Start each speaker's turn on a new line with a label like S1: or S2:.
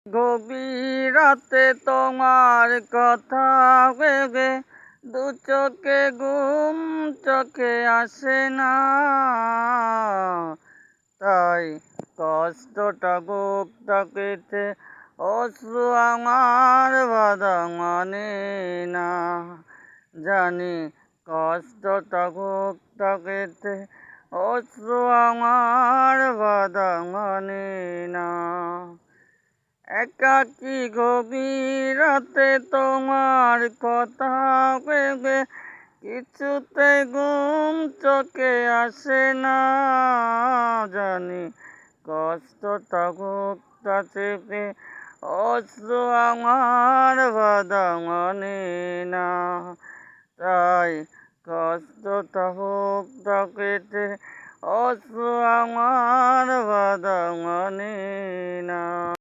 S1: গভীর রাতে তোমার কথা ভেবে দু চোখে ঘুম চোখে আসে না, তাই কষ্টটা বুকটা কেটে অশ্রু আমার বাধা মানে না। জানি কষ্টটা বুকটা কেটে অশ্রু আমার বাধা মানে না। একাকী গভীর রাতে তোমার কথা ভেবে কিছুতে ঘুম চোখে আসে না। জানি কষ্টটা বুকটা চেপে অশ্রু আমার বাধা মানে না, তাই কষ্টটা বুকটা কেটে অশ্রু আমার বাধা মানে না।